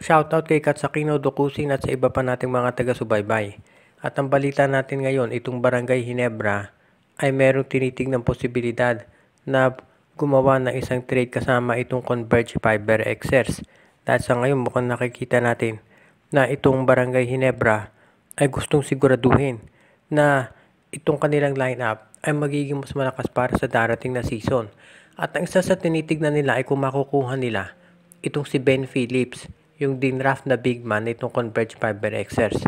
Shoutout kay Katsakino Dokusin at sa iba pa nating mga taga-subaybay. At ang balita natin ngayon, itong Barangay Hinebra ay merong tinitingnang posibilidad na gumawa ng isang trade kasama itong Converge Fiber Xers. Dahil sa ngayon mukhang nakikita natin na itong Barangay Hinebra ay gustong siguraduhin na itong kanilang lineup ay magiging mas malakas para sa darating na season. At ang isa sa tinitignan nila ay kung makukuha nila itong si Ben Phillips, yung dinraft na big man itong Converge Fiber Xers.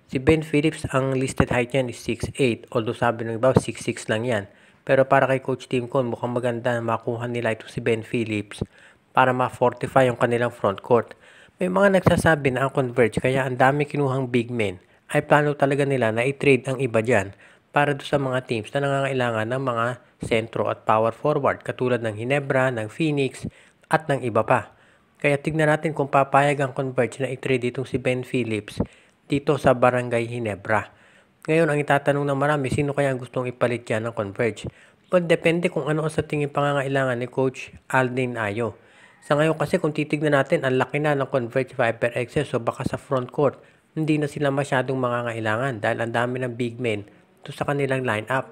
Si Ben Phillips, ang listed height niyan is 6'8", although sabi ng iba 6'6 lang yan. Pero para kay Coach Tim Con, mukhang maganda na makuha nila itong si Ben Phillips para ma-fortify yung kanilang front court. May mga nagsasabi na ang Converge kaya ang dami kinuhang big men ay plano talaga nila na i-trade ang iba dyan para do sa mga teams na nangangailangan ng mga sentro at power forward katulad ng Hinebra, ng Phoenix at ng iba pa. Kaya tignan natin kung papayag ang Converge na i-trade itong si Ben Phillips dito sa Barangay Hinebra. Ngayon, ang itatanong ng marami, sino kaya ang gustong ipalit dyan ng Converge? Well, depende kung ano sa tingin pangangailangan ni Coach Aldin Ayo. Sa ngayon kasi kung titignan natin, ang laki na ng Converge Viper XS, so baka sa front court, hindi na sila masyadong mangangailangan dahil ang dami ng big men to sa kanilang lineup.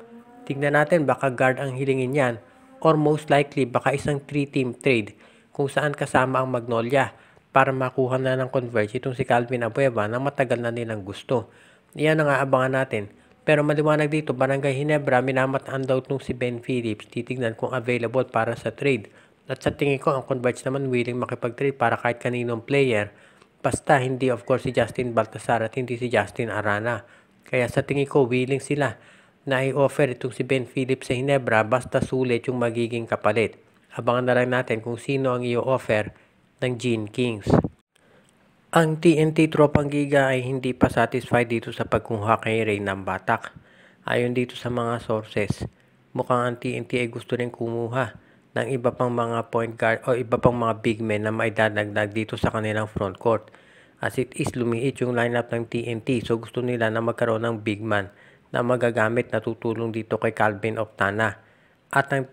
Tignan natin, baka guard ang hilingin yan or most likely baka isang 3-team trade kung saan kasama ang Magnolia para makuha na ng Converge itong si Calvin Abueva na matagal na nilang gusto. Iyan ang aabangan natin. Pero maliwanag dito, Barangay Hinebra, minamataan daw itong si Ben Phillips. Titignan kung available para sa trade. At sa tingin ko, ang Converge naman willing makipag-trade para kahit kaninong player. Basta hindi of course si Justin Baltasar at hindi si Justin Arana. Kaya sa tingin ko, willing sila na i-offer itong si Ben Phillips sa Hinebra basta sulit yung magiging kapalit. Abangan na lang natin kung sino ang i-offer ng Gene Kings. Ang TNT Tropang Giga ay hindi pa satisfied dito sa pagkuha kay Ray ng Batak. Ayon dito sa mga sources, mukhang ang TNT ay gusto rin kumuha ng iba pang mga point guard o iba pang mga big men na maidadagdag dito sa kanilang front court. As it is, lumiit yung lineup ng TNT, so gusto nila na magkaroon ng big man na magagamit na tutulong dito kay Calvin Octana. At ang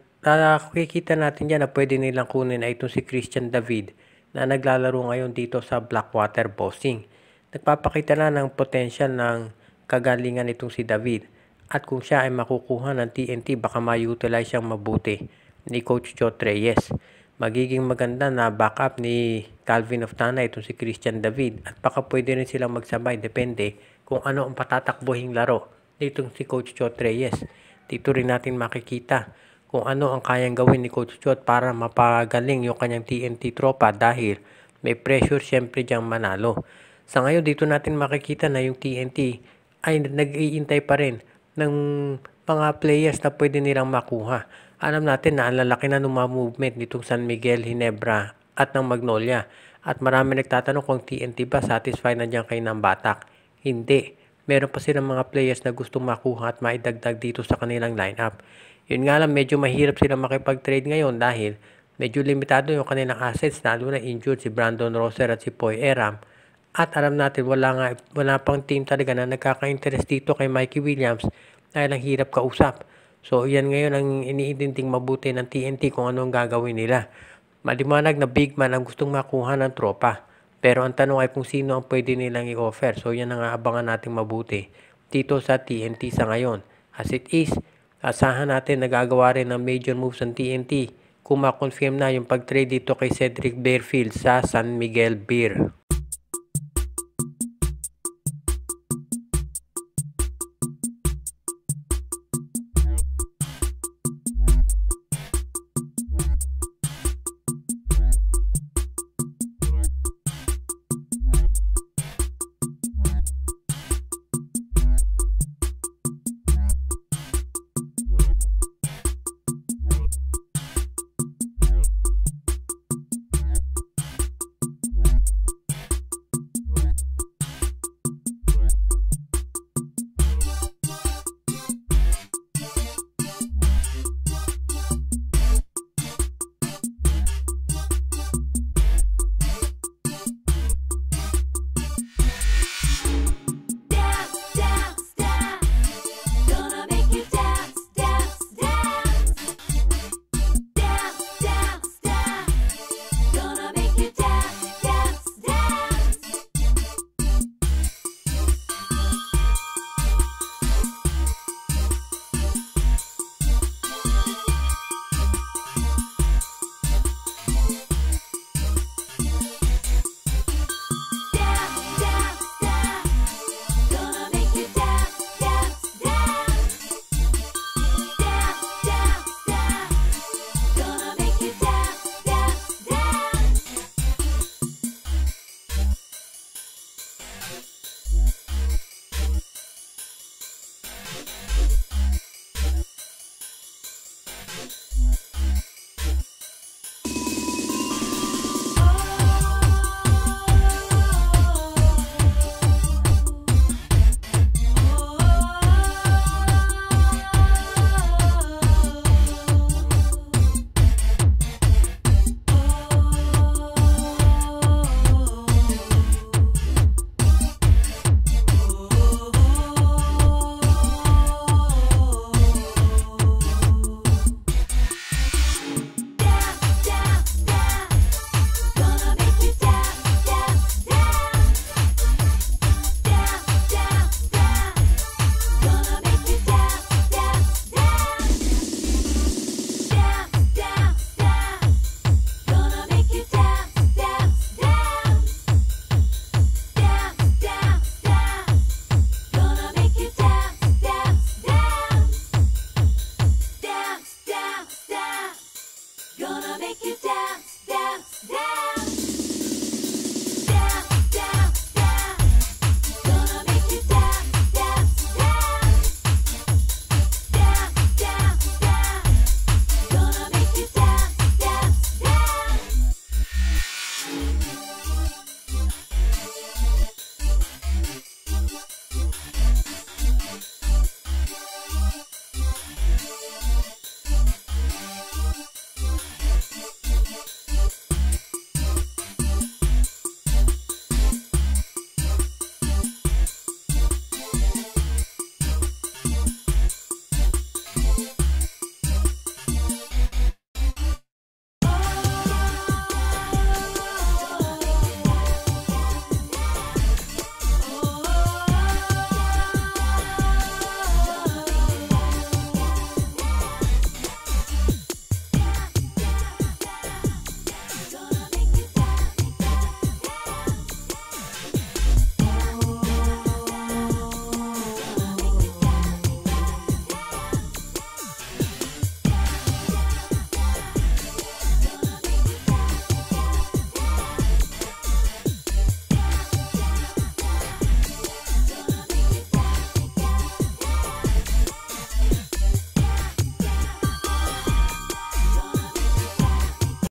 kikita natin dyan na pwede nilang kunin ay itong si Christian David na naglalaro ngayon dito sa Blackwater Bossing. Nagpapakita na ng potential ng kagalingan itong si David. At kung siya ay makukuha ng TNT, baka ma-utilize siyang mabuti ni Coach Joe Reyes. Magiging maganda na backup ni Calvin Octana itong si Christian David. At baka pwede rin silang magsabay, depende kung ano ang patatakbuhing laro ditong si Coach Joe Reyes. Dito rin natin makikita kung ano ang kayang gawin ni Coach Chot para mapagaling yung kanyang TNT tropa dahil may pressure syempre diyang manalo. Sa ngayon dito natin makikita na yung TNT ay nag-iintay pa rin ng mga players na pwede nilang makuha. Alam natin na ang lalaki na ng mga movement nitong San Miguel, Hinebra at ng Magnolia. At marami nagtatanong kung TNT ba satisfied na diyan kay ng Batak. Hindi. Meron pa silang mga players na gustong makuha at maidagdag dito sa kanilang lineup. Yun nga lang, medyo mahirap sila makipag-trade ngayon dahil medyo limitado yung kanilang assets, lalo na injured si Brandon Roser at si Poy Eram. At alam natin, wala pang team talaga na nagkaka-interest dito kay Mikey Williams dahil ang hirap kausap. So yan ngayon ang iniintinding mabuti ng TNT kung anong gagawin nila. Maliwanag na big man ang gustong makuha ng tropa. Pero ang tanong ay kung sino ang pwede nilang i-offer. So yan ang aabangan natin mabuti dito sa TNT sa ngayon. As it is, asahan natin nagagawa rin ng major moves ng TNT kung ma-confirm na yung pag-trade dito kay Cedric Bearfield sa San Miguel Beer.